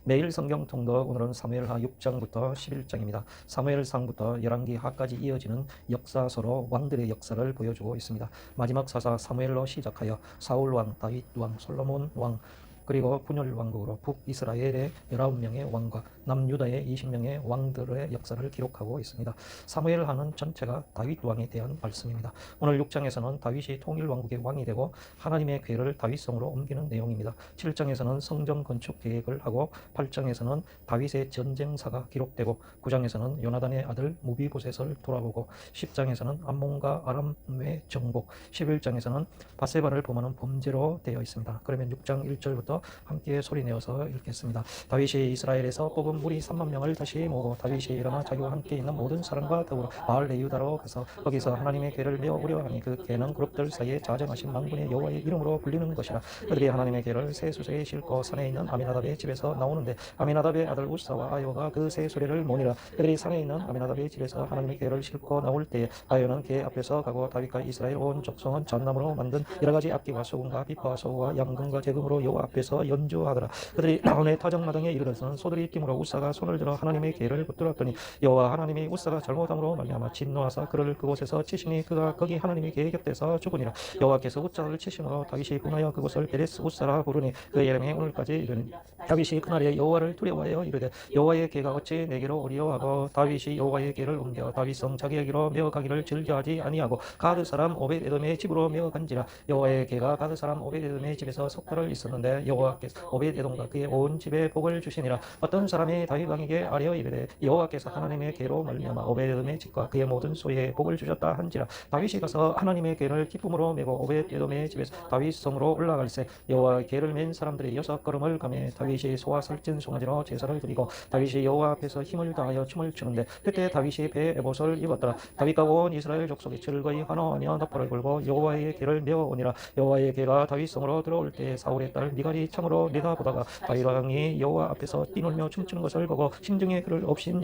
매일 성경 통독, 오늘은 사무엘하 6장부터 11장입니다. 사무엘상부터 열왕기하까지 이어지는 역사서로 왕들의 역사를 보여주고 있습니다. 마지막 사사 사무엘로 시작하여 사울왕, 다윗왕, 솔로몬 왕, 그리고 분열 왕국으로 북이스라엘의 19명의 왕과 남유다의 20명의 왕들의 역사를 기록하고 있습니다. 사무엘하는 전체가 다윗 왕에 대한 말씀입니다. 오늘 6장에서는 다윗이 통일 왕국의 왕이 되고 하나님의 궤를 다윗성으로 옮기는 내용입니다. 7장에서는 성전 건축 계획을 하고 8장에서는 다윗의 전쟁사가 기록되고 9장에서는 요나단의 아들 무비보셋을 돌아보고 10장에서는 암몬과 아람의 정복, 11장에서는 바세바를 범하는 범죄로 되어 있습니다. 그러면 6장 1절부터 함께 소리내어서 읽겠습니다. 다윗이 이스라엘에서 뽑은 무리 3만 명을 다시 모으고 다윗이 일어나 자기와 함께 있는 모든 사람과 더불어 바알레유다로 가서 거기서 하나님의 궤를 메어 우려하니 그 궤는 그룹들 사이에 자정하신 만군의 여호와의 이름으로 불리는 것이라. 그들이 하나님의 궤를 새 수레에 싣고 산에 있는 아미나답의 집에서 나오는데 아미나답의 아들 우사와 아요가 그 새 수레를 모니라. 그들이 산에 있는 아미나답의 집에서 하나님의 궤를 싣고 나올 때에 아요는 궤 앞에서 가고 다윗과 이스라엘 온 족속은 잣나무로 만든 여러 가지 악기와 소금과 비파와 소고와 양금과 재금으로 여호와 앞에서 연주하더라. 그들이 나온의 타정마당에 이르러서는 소들이 뛰므로 우사가 손을 들어 하나님의 궤를 붙들었더니 여호와 하나님이 우사가 잘못함으로 말미암아 진노하사 그를 그곳에서 치시니 그가 거기 하나님의 궤 곁에서 죽으니라. 여호와께서 우사를 치심으로 다윗이 분하여 그곳을 베레스 우사라 부르니 그 이름이 오늘까지 이르니 다윗이 그날에 여호와를 두려워하여 이르되 여호와의 궤가 어찌 내게로 오리요 하고 다윗이 여호와의 궤를 옮겨 다윗성 자기에게로 메어 가기를 즐겨하지 아니하고 가드 사람 오벳에돔의 집으로 메어 간지라. 여호와의 궤가 가드 사람 오벳에돔의 집에서 석 달을 있었는데 여호와께서 오벳에돔과 그의 온 집에 복을 주시니라. 어떤 사람이 다윗 왕에게 아뢰어 이르되 여호와께서 하나님의 궤로 말미암아 오벳에돔의 집과 그의 모든 소유에 복을 주셨다 한지라. 다윗이 가서 하나님의 궤를 기쁨으로 메고 오벳에돔의 집에서 다윗 성으로 올라갈새 여호와의 궤를 맨 사람들이 6걸음을 가매 다윗이 소와 살찐 송아지로 제사를 드리고 다윗이 여호와 앞에서 힘을 다하여 춤을 추는데 그때 다윗이 배에 에봇을 입었더라. 다윗과 온 이스라엘 족속이 즐거이 환호하며 너프를 불고 여호와의 궤를 메어 오니라. 여호와의 궤가 다윗 성으로 들어올 때 사울의 딸 미갈이 창으로 내다보다가 다윗 왕이 여호와 앞에서 뛰놀며 춤추는 것을 보고 심중에 그를 없인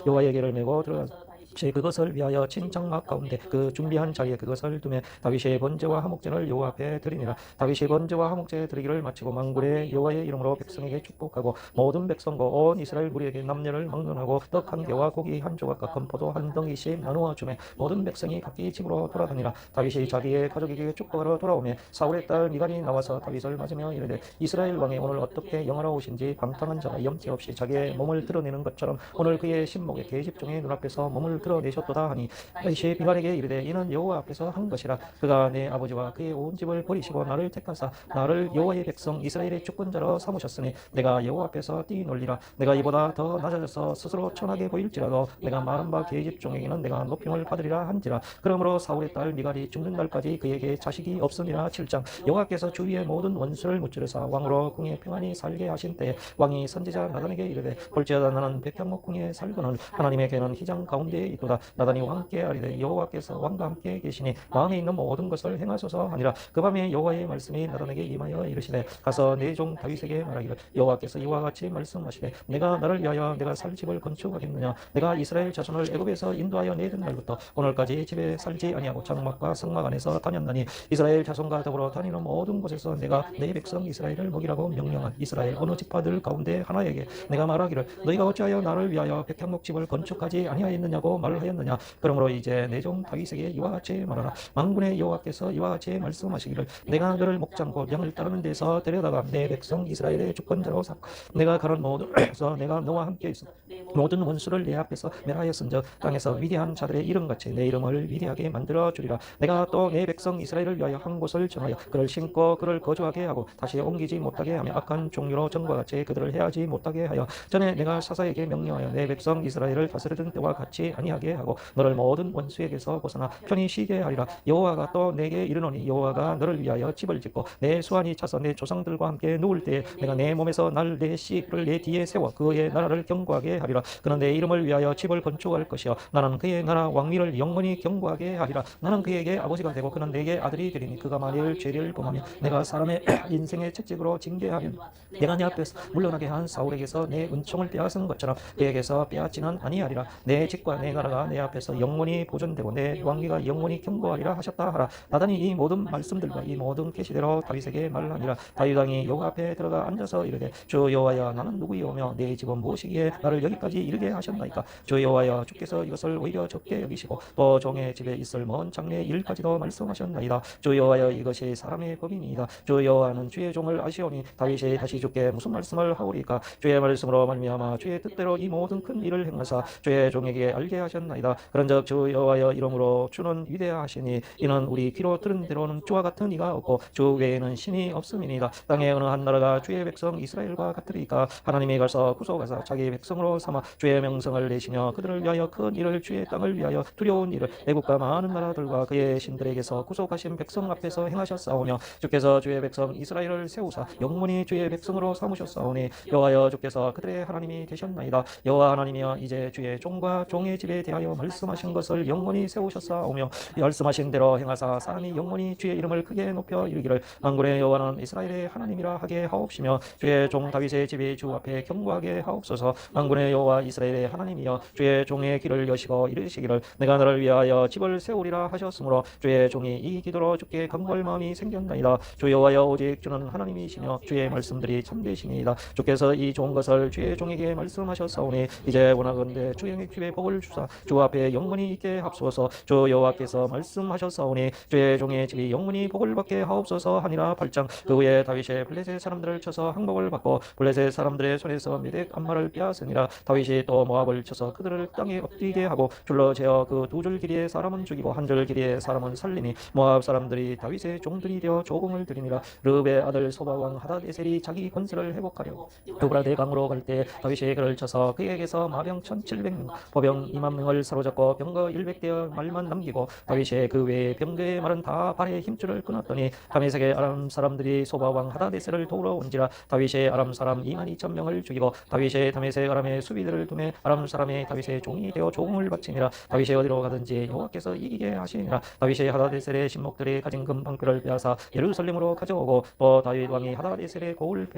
여호와의 궤를 메고 들어가서 그것을 위하여 친장막 가운데 그 준비한 자리에 그것을 두며 다윗의 번제와 화목제를 여호와 앞에 드리니라. 다윗이 번제와 화목제 드리기를 마치고 만군의 여호와의 이름으로 백성에게 축복하고 모든 백성과 온 이스라엘 무리에게 남녀를 막론하고 떡 한 개와 고기 한 조각과 건포도 한 덩이씩 나누어 주매 모든 백성이 각기 집으로 돌아다니라. 다윗이 자기의 가족에게 축복하러 돌아오며 사울의 딸 미갈이 나와서 다윗을 맞으며 이르되 이스라엘 왕이 오늘 어떻게 영화로우신지 방탕한 자가 염치 없이 자기의 몸을 드러내는 것처럼 오늘 그의 신목의 계집종의 눈앞에서 몸을 드러내셨도다 하니 다윗이 미갈에게 이르되 이는 여호와 앞에서 한 것이라. 그가 내 아버지와 그의 온 집을 버리시고 나를 택하사 나를 여호와의 백성 이스라엘의 주권자로 삼으셨으니 내가 여호와 앞에서 뛰놀리라. 내가 이보다 더 낮아져서 스스로 천하게 보일지라도 내가 마른 바 계집종에게는 내가 높임을 받으리라 한지라. 그러므로 사울의 딸 미갈이 죽는 날까지 그에게 자식이 없으니라. 7장 여호와께서 주위의 모든 원수를 무찌르사 왕으로 궁에 평안히 살게 하신 때에 왕이 선지자 나단에게 이르되 볼지어다 나는 백향목 궁에 살거늘 하나님의 궤는 희장 가운데에 있도다. 나단이 왕께 아뢰되 여호와께서 왕과 함께 계시니 마음에 있는 모든 것을 행하소서 하니라. 그 밤에 여호와의 말씀이 나단에게 임하여 이르시되 가서 내 종 다윗에게 말하기를 여호와께서 이와 같이 말씀하시되 내가 나를 위하여 내가 살 집을 건축하겠느냐. 내가 이스라엘 자손을 애굽에서 인도하여 내던 날부터 오늘까지 집에 살지 아니하고 장막과 성막 안에서 다녔나니 이스라엘 자손과 더불어 다니는 모든 곳에서 내가 내 백성 이스라엘을 먹이라고 명령한 이스라엘 어느 지파들 가운데 하나에게 내가 말하기를 너희가 어찌하여 나를 위하여 백향목 집을 건축하지 아니하였느냐고 말하였느냐. 그러므로 이제 내 종 다윗에게 이와 같이 말하라. 만군의 여호와께서 이와 같이 말씀하시기를 내가 너를 목장 곧 양을 따르는 데서 데려다가 내 백성 이스라엘의 주권자로 삼고 내가 가는 모든 데서 내가 너와 함께 있어 모든 원수를 내 앞에서 멸하였은즉 땅에서 위대한 자들의 이름같이 내 이름을 위대하게 만들어 주리라. 내가 또 내 백성 이스라엘을 위하여 한 곳을 정하여 그를 심고 그를 거주하게 하고 다시 옮기지 못하게 하며 악한 종류로 전과 같이 그들을 해하지 못하게 하여 전에 내가 사사에게 명령하여 내 백성 이스라엘을 다스리던 때와 같이 아니하게 하고 너를 모든 원수에게서 벗어나 편히 쉬게 하리라. 여호와가 또 내게 이르노니 여호와가 너를 위하여 집을 짓고 내 수완이 차서 내 조상들과 함께 누울 때에 내가 내 몸에서 날 내 씨를 내 뒤에 세워 그의 나라를 경고하게 하리라. 그는 내 이름을 위하여 집을 건축할 것이요 나는 그의 나라 왕위를 영원히 경고하게 하리라. 나는 그에게 아버지가 되고 그는 내게 아들이 되리니 그가 만일 죄를 범하며 내가 사람의 인생의 책찍으로 징계하면 내가 내 앞에서 물러나게 한 사울에게서 내 은총을 빼앗은 것처럼 그에게서 빼앗지는 아니하리라. 내 집과 내 나라가 내 앞에서 영원히 보존되고 내 왕위가 영원히 견고하리라 하셨다 하라. 나단이 이 모든 말씀들과 이 모든 계시대로 다윗에게 말하니라. 다윗 왕이 여호와 앞에 들어가 앉아서 이르되 주 여호와여 나는 누구이오며 내 집은 무엇이기에 나를 여기까지 이르게 하셨나이까. 주 여호와여 주께서 이것을 오히려 적게 여기시고 또 종의 집에 있을 먼 장래의 일까지도 말씀하셨나이다. 주 여호와여 이것이 사람의 법이니이다. 주 여호와는 주의 종을 아시오니 다윗이 다시 주께 무슨 말씀을 하오리까. 주의 말씀으로 말미암아 주의 뜻대로 이 모든 큰 일을 행하사 주의 종에게 알게 하셨나이다. 그런즉 주 여호와여 이름으로 주는 위대하시니 이는 우리 귀로 들은 대로는 주와 같은 이가 없고 주 외에는 신이 없음이니이다. 땅의 어느 한 나라가 주의 백성 이스라엘과 같으리까. 하나님이 가서 구속하사 자기 백성으로 삼아 주의 명성을 내시며 그들을 위하여 큰 일을 주의 땅을 위하여 두려운 일을 애국과 많은 나라들과 그의 신들에게서 구속하신 백성 앞에서 행하셨사오며 주께서 주의 백성 이스라엘을 세우사 영원히 주의 백성으로 삼으셨사오니 여호와여 주께서 그들의 하나님이 되셨나이다. 여호와 하나님이여 이제 주의 종과 종의 집에 대하여 말씀하신 것을 영원히 세우셨사오며 말씀하신 대로 행하사 사람이 영원히 주의 이름을 크게 높여 이르기를 만군의 여호와는 이스라엘의 하나님이라 하게 하옵시며 주의 종 다윗의 집이 주 앞에 견고하게 하옵소서. 만군의 여호와 이스라엘의 하나님이여 주의 종의 길을 여시고 이르시기를 내가 너를 위하여 집을 세우리라 하셨으므로 주의 종이 이 기도로 주께 간구할 마음이 생겼나이다. 주 여호와여 오직 주는 하나님이시며 주의 말씀들이 참되시니이다. 주께서 이 좋은 것을 주의 종에게 말씀하셨사오니 이제 원하건대 주의 집에 복을 주사 주 앞에 영원히 있게 합소서. 주 여호와께서 말씀하셨사오니 주의 종의 집이 영원히 복을 받게 하옵소서 하니라. 8장 그 후에 다윗이 블레셋 사람들을 쳐서 항복을 받고 블레셋 사람들의 손에서 메덱 암마를 빼앗으니라. 다윗이 또 모압을 쳐서 그들을 땅에 엎드리게 하고 줄로 재어 그 두 줄 길이의 사람은 죽이고 한 줄 길이의 사람은 살리니 모압 사람들이 다윗의 종들이 되어 조공을 드리니라. 르브의 아들 소바 왕 하닷에셀이 자기 권세를 회복하려 유브라데 강으로 갈 때 다윗이 그를 쳐서 그에게서 마병 1700명 보병 2만 명을 사로잡고 병거 100대여 말만 남기고 다윗이 그 외에 병거의 말은 다 발의 힘줄을 끊었더니 다메섹의 아람 사람들이 소바 왕 하닷에셀을 도우러 온지라. 다윗이 아람 사람 2만 2천 명을 죽이고 다윗이 다메섹 아람의 수비들을 두매 아람 사람이 다윗의 종이 되어 조공을 바치니라. 다윗이 어디로 가든지 여호와께서 이기게 하시니라. 다윗이 하닷에셀의 신목들이 가진 금방패를 빼앗아 예루살렘으로 가져오고 또 다윗 왕이 하닷에셀의 고울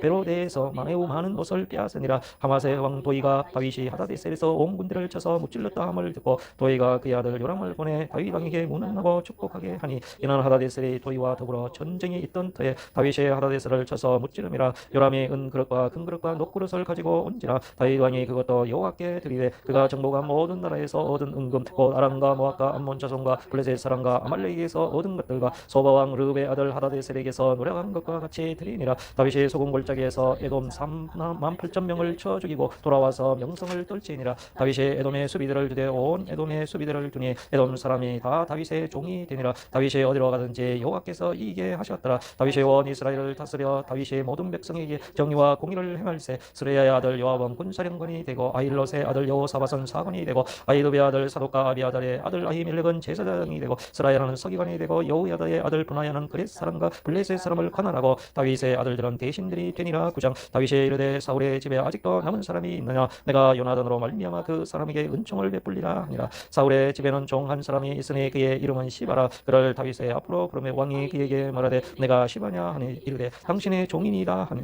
배로 대해서 매우 많은 옷을 빼앗으니라. 하맛의 왕 도이가 다윗이 하닷에셀에서 온 군대를 쳐서 무찔렀다 함을 듣고 도이가 그의 아들 요람을 보내 다윗 왕에게 문안하고 축복하게 하니 이는 하닷에셀이 도이와 더불어 전쟁이 있던 터에 다윗이 하닷에셀을 쳐서 무찌름이라. 요람이 은그릇과 금그릇과 녹그릇을 가지고 온지라. 다윗 왕이 그것도 여호와께 드리되 그가 정복한 모든 나라에서 얻은 은금 곧 아람과 모압과 암몬 자손과 블레셋 사람과 아말렉에게서 얻은 것들과 소바 왕 르브의 아들 하닷에셀에게서 노력한 것과 같이 드리니라. 다윗이 소금 골짜기에서 에돔 3만 8천 명을 쳐 죽이고 돌아와서 명성을 떨치니라. 다윗이 에돔의 수비들을 두되 온 에돔의 수비들을 두니 에돔 사람이 다 다윗의 종이 되니라. 다윗이 어디로 가든지 여호와께서 이기게 하셨더라. 다윗이 온 이스라엘을 다스려 다윗이 모든 백성에게 정의와 공의를 행할세. 스레야의 아들 요압은 군사령관이 되고 아힐롯의 아들 여호사밧은 사관이 되고 아히두베의 아들 사독과 아비아달의 아들 아히멜렉은 제사장이 되고 스라야는 서기관이 되고 여호야다의 아들 브나야는 그렛 사람과 블레셋 사람을 관할하고 다윗의 아들들은 대신들이 되니라. 9장 다윗이 이르되 사울의 집에 아직도 남은 사람이 있느냐. 내가 요나단으로 말미암아 그 사람에게 은총을 베풀리라 하니라. 사울의 집에는 종 한 사람이 있으니 그의 이름은 시바라. 그를 다윗의 앞으로 부르매 왕이 그에게 말하되 내가 시바냐 하니 이르되 당신의 종이니이다 하니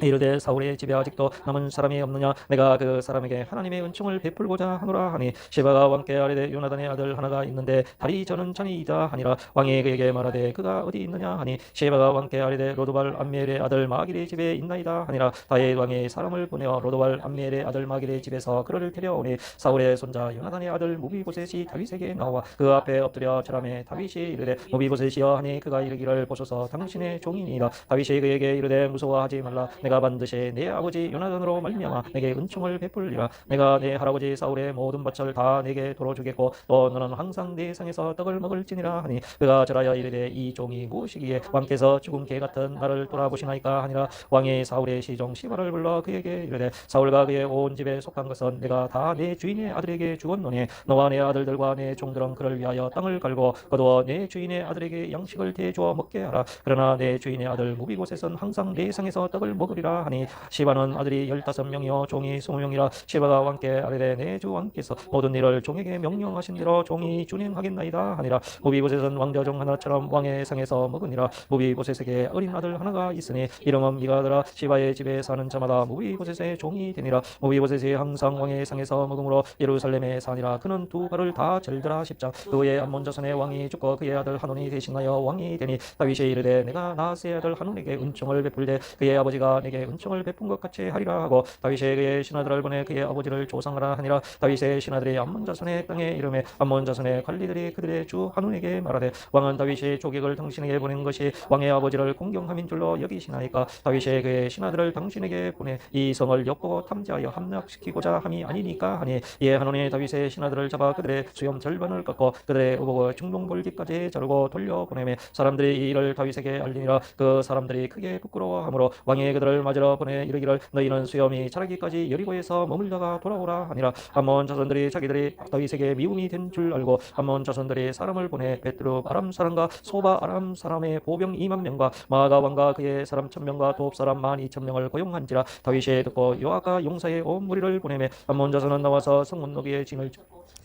이르되 사울의 집에 아직도 남은 사람이 없느냐. 내가 그 사람에게 하나님의 은총을 베풀고자 하노라 하니 시바가 왕께 아뢰되 요나단의 아들 하나가 있는데 다리 저는 자니이다 하니라. 왕이 그에게 말하되 그가 어디 있느냐 하니 시바가 왕께 아뢰되 로드발 암미엘의 아들 마길의 집에 있나이다 하니라. 다윗 왕이 사람을 보내어 로드발 암미엘의 아들 마길의 집에서 그를 데려오니 사울의 손자 요나단의 아들 무비보셋이 다윗에게 나와 그 앞에 엎드려 절하매 다윗이 이르되 무비보셋이여 하니 그가 이르기를 보소서 당신의 종이니이다. 다윗이 그에게 이르되 무서워하지 말라. 내가 반드시 내 아버지 요나단으로 말미암아 내게 은총을 베풀리라. 내가 내 할아버지 사울의 모든 밭을 다 내게 도로 주겠고 또 너는 항상 내 상에서 떡을 먹을지니라 하니 그가 절하여 이르되 이 종이 무엇이기에 왕께서 죽은 개 같은 나를 돌아보시나이까 하니라. 왕이 사울의 시종 시바를 불러 그에게 이르되 사울과 그의 온 집에 속한 것은 내가 다 내 주인의 아들에게 주었노니 너와 내 아들들과 내 종들은 그를 위하여 땅을 갈고 거두어 내 주인의 아들에게 양식을 대주어 먹게 하라. 그러나 내 주인의 아들 무비보셋은 항상 내 상에서 떡을 먹으리라 하니 시바는 아들이 15명이요 종이 20명이라. 시바가 왕께 아뢰되 내 주 왕께서 모든 일을 종에게 명령하신 대로 종이 준행하겠나이다 하니라. 무비보셋은 왕자종 하나처럼 왕의 상에서 먹으니라. 무비보셋에게 어린 아들 하나가 있으니 이름은 미가더라. 시바의 집에 사는 자마다 무비보셋의 종이 되니라. 무비보셋이 항상 왕의 상에서 먹으므로 예루살렘에 사니라. 그는 두 발을 다 절더라. 10장. 그의 암몬 자손의 왕이 죽고 그의 아들 하논이 대신하여 왕이 되니 다윗이 이르되 내가 나하스의 아들 하논에게 은총을 베풀되 그의 아버지가 내게 은총을 베푼 것 같이 하리라 하고 다윗이 그의 신하들을 보내 그의 아버지를 조상하라 하니라. 다윗의 신하들이 암몬 자손의 땅에 이름에 암몬 자손의 관리들이 그들의 주 하논에게 말하되 왕은 다윗이 조객을 당신에게 보낸 것이 왕의 아버지를 공경함인 줄로 여기시나이까. 다윗이 그의 신하들을 당신에게 보내 이 성을 엿보고 탐지하여 함락시키고자 함이 아니니까 하니 이에 하논이 다윗의 신하들을 잡아 그들의 수염 절반을 깎고 그들의 의복을 중동볼기까지 자르고 돌려보내매 사람들이 이 일을 다윗에게 알리니라. 그 사람들이 크게 부끄러워하므로 왕이 그들을 맞으러 보내 이르기를 너희는 수염이 자라기까지 여리고에서 머물다가 돌아오라 하니라. 암몬 자손들이 자기들이 다윗에게 미움이 된 줄 알고 암몬 자손들이 사람을 보내 베트룹 아람 사람과 소바 아람 사람의 보병 2만 명과 마아가 왕과 그의 사람 1,000명과 도읍 사람 12,000명을 고용한지라. 다윗이 듣고 요압과 용사의 온 무리를 보내매 암몬 자손은 나와서 성문 너비에 진을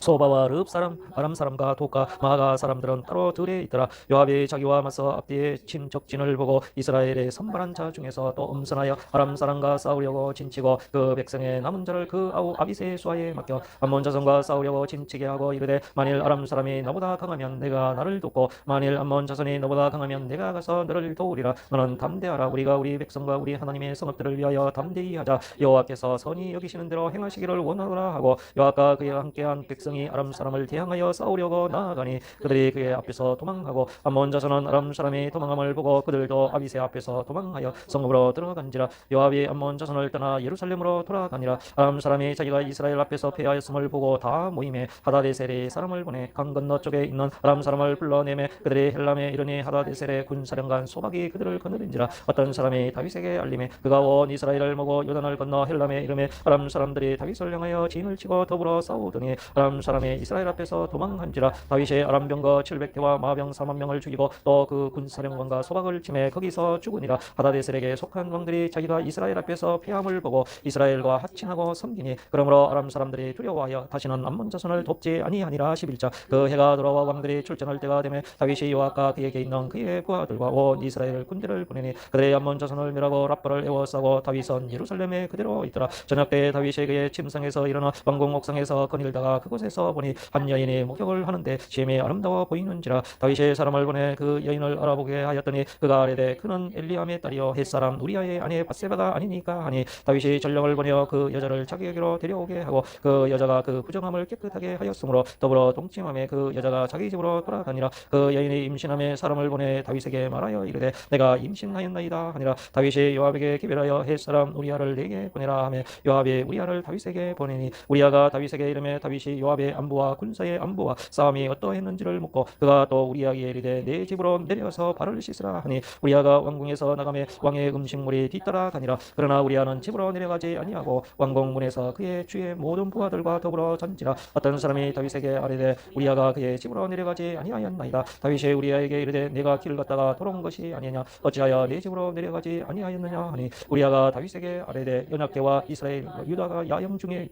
소바와 르흡 사람 아람 사람과 도가 마가 사람들은 따로 들에 있더라. 요압이 자기와 맞서 앞뒤에 친 적진을 보고 이스라엘의 선발한 자 중에서 또 음선하여 아람 사람과 싸우려고 진치고 그 백성의 남은 자를 그 아우 아비새의 수하에 맡겨 암몬 자손과 싸우려고 진치게 하고 이르되 만일 아람 사람이 너보다 강하면 내가 나를 돕고 만일 암몬 자손이 너보다 강하면 내가 가서 너를 도우리라. 너는 담대하라. 우리가 우리 백성과 우리 하나님의 성읍들을 위하여 담대히 하자. 여호와께서 선히 여기시는 대로 행하시기를 원하노라 하고 요압과 그와 함께한 백성이 아람 사람을 대항하여 싸우려고 나아가니 그들이 그의 앞에서 도망하고 암몬 자손은 아람 사람이 도망함을 보고 그들도 아비새 앞에서 도망하여 성읍으로 들어간지라. 요압이 암몬 자손을 떠나 예루살렘으로 돌아가니라. 아람 사람이 자기가 이스라엘 앞에서 패하였음을 보고 다 모임에 하다데셀의 사람을 보내 강 건너 쪽에 있는 아람 사람을 불러내매 그들이 헬람에 이르니 하다데셀의 군사령관 소박이 그들을 거느린지라. 어떤 사람이 다윗에게 알림해 그가 온 이스라엘을 모고 요단을 건너 헬람에 이르매 아람 사람들이 다윗을 향하여 진을 치고 더불어 싸우더니 아람 사람이 이스라엘 앞에서 도망한지라. 다윗이 아람 병거 700대와 마병 4만 명을 죽이고 또 그 군사령관과 소박을 치매 거기서 죽으니라. 하다데셀에게 속한 왕들이 자기가 이스라엘 앞에서 패함을 보고 이스라엘과 합친하고 섬기니 그러므로 아람 사람들이 두려워하여 다시는 암몬 자손을 돕지 아니하니라. 11장. 그 해가 돌아와 왕들이 출전할 때가 되매 다윗이 요압과 그에게 있는 그의 부하들과 온 이스라엘 군대를 보내니 그들의 암몬 자손을 멸하고 랍바를 에워싸고 다윗은 예루살렘에 그대로 있더라. 저녁 때 다윗이 그의 침상에서 일어나 왕궁 옥상에서 거닐다가 그곳에서 보니 한 여인이 목욕을 하는데 심히 아름다워 보이는지라. 다윗이 사람을 보내 그 여인을 알아보게 하였더니 그가 아뢰되 그는 엘리암의 딸이요 햇사람 우리아의 아내 밧세바가 아니니까 하니 다윗이 전령을 보내어 그 여자를 자기에게로 데려오게 하고 그 여자가 그 부정함을 깨끗하게 하였으므로 더불어 동침함에 그 여자가 자기 집으로 돌아가니라. 그 여인이 임신함에 사람을 보내 다윗에게 말하여 이르되 내가 임신하였나이다 하니라. 다윗이 요압에게 기별하여 햇사람 우리아를 내게 보내라 하며 요압이 우리아를 다윗에게 보내니 우리아가 다윗에게 이르매 다윗이 요압의 안부와 군사의 안부와 싸움이 어떠했는지를 묻고 그가 또 우리아에게 이르되 내 집으로 내려서 발을 씻으라 하니 우리아가 왕궁에서 나가매 왕의 음식물이 뒤따라 가니라. 그러나 우리아는 집으로 내려가지 아니하고 왕궁 문에서 그의 주의 모든 부하들과 더불어 잔지라. 어떤 사람이 다윗에게 아뢰되 우리아가 그의 집으로 내려가지 아니하였나이다. 다윗이 우리아에게 이르되 내가 길을 갔다가 돌아온 것이 아니냐 어찌하여 내 집으로 내려가지 아니하였느냐 하니 우리아가 다윗에게 아뢰되 연합계와 이스라엘 유다가 야영 중에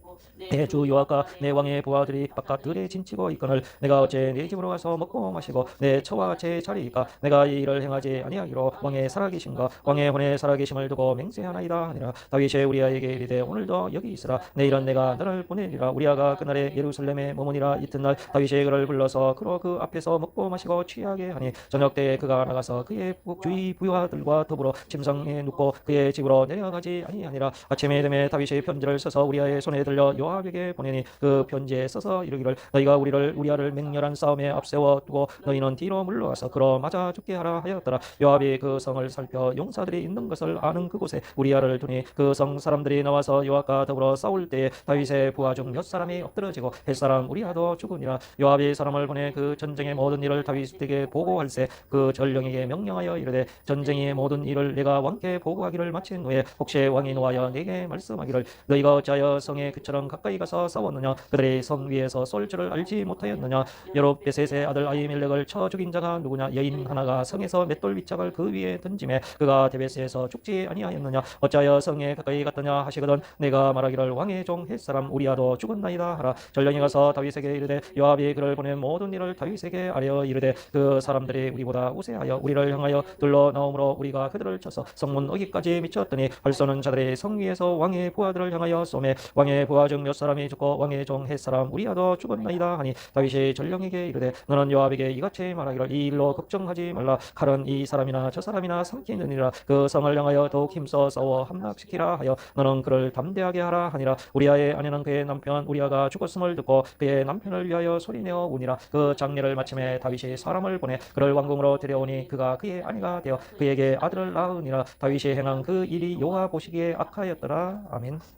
내 주 요압과 내 왕의 부하들이 바깥 들에 진치고 있거늘 내가 어째 내 집으로 가서 먹고 마시고 내 처와 제 자리이까 내가 이 일을 행하지 아니하기로 왕의 살아계심과 왕의 혼의 살아계심을 두고 맹세하나이다 하니라. 다윗이 우리아에게 이르되 오늘도 여기 있으라. 내일은 내가 너를 보내리라. 우리아가 그날에 예루살렘에 머무니라. 이튿날 다윗이 그를 불러서 그로 그 앞에서 먹고 마시고 취하게 하니 저녁 때에 그가 나가서 그의 주위 부하들과 더불어 침상에 눕고 그의 집으로 내려가지 아니하니라. 아침에 되매 다윗이 편지를 써서 우리아의 손에 들려 요압에게 보내니 그 편지에 써서 이르기를 너희가 우리아를 맹렬한 싸움에 앞세워 두고 너희는 뒤로 물러가서 그로 맞아 죽게 하라 하였더라. 요압이 그 성을 살펴 용사들이 있는 것을 아는 그곳에 우리아를 두니 그 성 사람들이 나와서 요압과 더불어 싸울 때에 다윗의 부하 중 몇 사람이 엎드러지고 햇사람 우리아도 죽으니라. 요압이 사람을 보내 그 전쟁의 모든 일을 다윗에게 보고할세 그 전령에게 명령하여 이르되 전쟁의 모든 일을 내가 왕께 보고하기를 마친 후에 혹시 왕이 노하여 내게 말씀하기를 너희가 어찌하여 성에 그처럼 가까이 가서 싸웠느냐 그들이 성 위에서 쏠 줄을 알지 못하였느냐 여롯베셋의 아들 아히멜렉을 쳐 죽인 자가 누구냐 여인 하나가 성에서 맷돌 밑짝을 그 위에 던지매 그가 데베스에서 죽지 아니하였느냐 어찌하여 성에 가까이 갔더냐 하시거든 내가 말하기를 왕의 종 햇사람 우리아도 죽었나이다 하라. 전령이 가서 다윗에게 이르되 요압이 그를 보낸 모든 일을 다윗에게 아뢰어 이르되 그 사람들이 우리보다 우세하여 우리를 향하여 둘러 나오므로 우리가 그들을 쳐서 성문 어기까지 미쳤더니 활 쏘는 자들이 성 위에서 왕의 부하들을 향하여 쏘매 왕의 부하 중 몇 사람이 사울이 죽고 왕의 종 햇사람 우리아도 죽었나이다 하니 다윗이 전령에게 이르되 너는 요압에게 이같이 말하기를 이 일로 걱정하지 말라. 칼은 이 사람이나 저 사람이나 삼키느니라. 그 성을 향하여 더욱 힘써 싸워 함락시키라 하여 너는 그를 담대하게 하라 하니라. 우리아의 아내는 그의 남편 우리아가 죽었음을 듣고 그의 남편을 위하여 소리내어 우니라. 그 장례를 마침에 다윗이 사람을 보내 그를 왕궁으로 데려오니 그가 그의 아내가 되어 그에게 아들을 낳으니라. 다윗이 행한 그 일이 여호와 보시기에 악하였더라. 아멘.